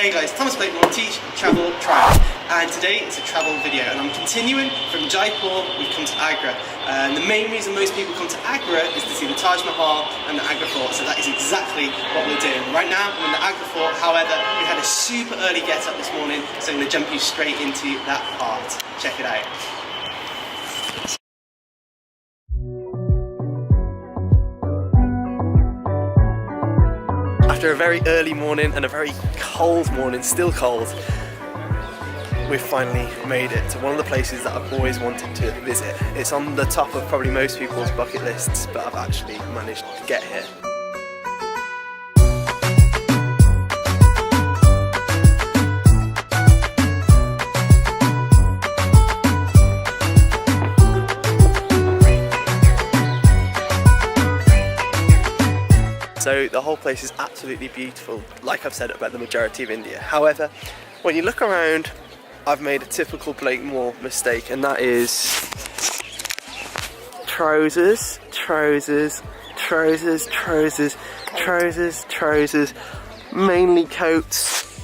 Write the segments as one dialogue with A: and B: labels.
A: Hey guys, Thomas Blakemore, teach, travel, travel, and today it's a travel video and I'm continuing from Jaipur. We've come to Agra, and the main reason most people come to Agra is to see the Taj Mahal and the Agra Fort, so that is exactly what we're doing. Right now I'm in the Agra Fort, however we had a super early get up this morning, so I'm going to jump you straight into that part. Check it out. After a very early morning and a very cold morning, still cold, we've finally made it to one of the places that I've always wanted to visit. It's on the top of probably most people's bucket lists, but I've actually managed to get here. So the whole place is absolutely beautiful, like I've said about the majority of India. However, when you look around, I've made a typical Blakemore mistake, and that is trousers, trousers, trousers, trousers, trousers, trousers, mainly coats,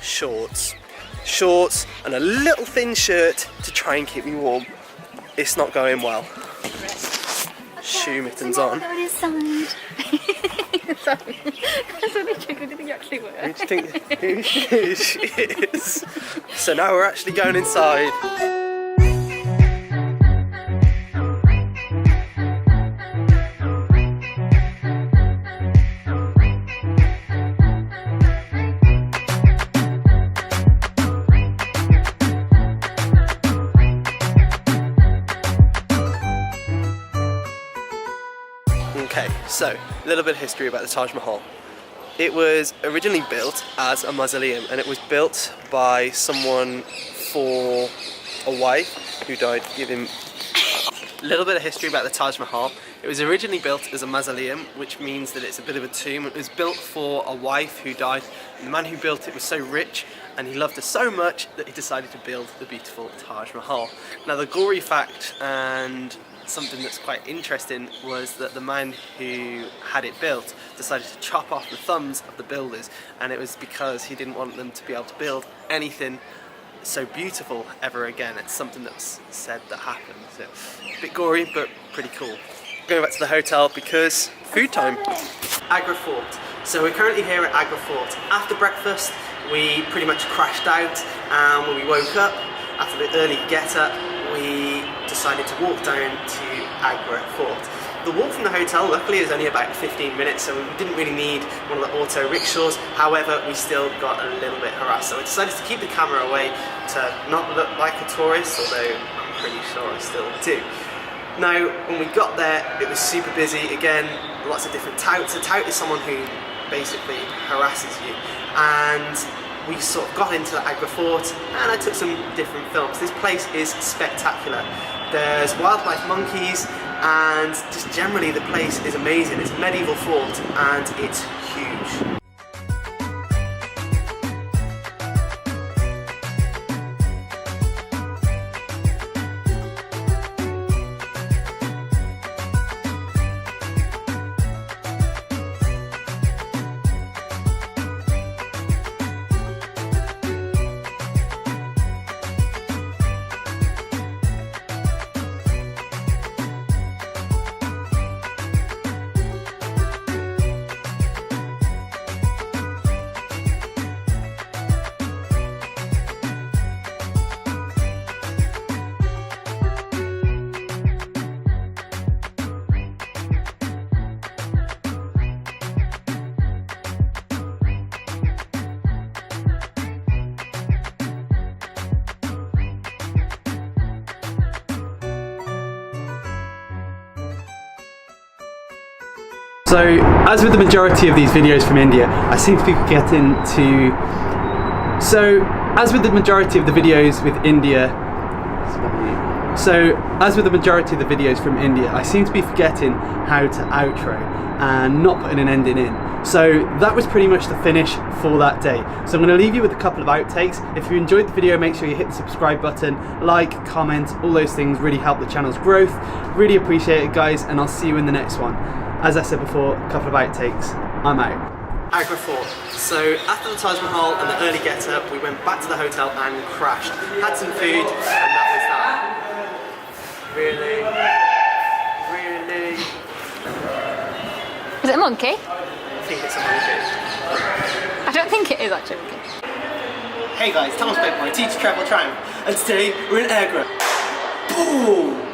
A: shorts, shorts, and a little thin shirt to try and keep me warm. It's not going well. Shoe mittens on.
B: Sorry. That's what I checked. Who do you think you actually were?
A: Who do you think who she is? So now we're actually going inside. Okay, so a little bit of history about the Taj Mahal. It was originally built as a mausoleum, and it was built by someone for a wife who died. Give him a little bit of history about the Taj Mahal. It was originally built as a mausoleum, which means that it's a bit of a tomb. It was built for a wife who died, and the man who built it was so rich and he loved her so much that he decided to build the beautiful Taj Mahal. Now the gory fact and something that's quite interesting was that the man who had it built decided to chop off the thumbs of the builders, and it was because he didn't want them to be able to build anything so beautiful ever again. It's something that's said that happened. So a bit gory but pretty cool. Going back to the hotel because food time. Agra Fort. So we're currently here at Agra Fort. After breakfast we pretty much crashed out, and when we woke up after the early get up we decided to walk down to Agra Fort. The walk from the hotel luckily is only about 15 minutes, so we didn't really need one of the auto rickshaws. However, we still got a little bit harassed, so we decided to keep the camera away to not look like a tourist, although I'm pretty sure I still do. Now, when we got there, it was super busy. Again, lots of different touts. A tout is someone who basically harasses you, and we sort of got into the Agra Fort and I took some different films. This place is spectacular. There's wildlife monkeys, and just generally the place is amazing. It's a medieval fort and it's huge. So, as with the majority of these videos from India, I seem to be forgetting to... So, as with the majority of the videos with India... So, as with the majority of the videos from India, I seem to be forgetting how to outro and not putting an ending in. So that was pretty much the finish for that day. So I'm going to leave you with a couple of outtakes. If you enjoyed the video, make sure you hit the subscribe button, like, comment, all those things really help the channel's growth. Really appreciate it, guys, and I'll see you in the next one. As I said before, a couple of outtakes. I'm out. Agra Fort. So after the Taj Mahal and the early get-up, we went back to the hotel and crashed. Had some food, and that was that. Really? Really?
B: Is it a monkey?
A: I think it's a monkey.
B: I don't think it is actually a monkey.
A: Hey guys, Thomas Blakemore, teacher travel triumph, and today we're in Agra. Boom!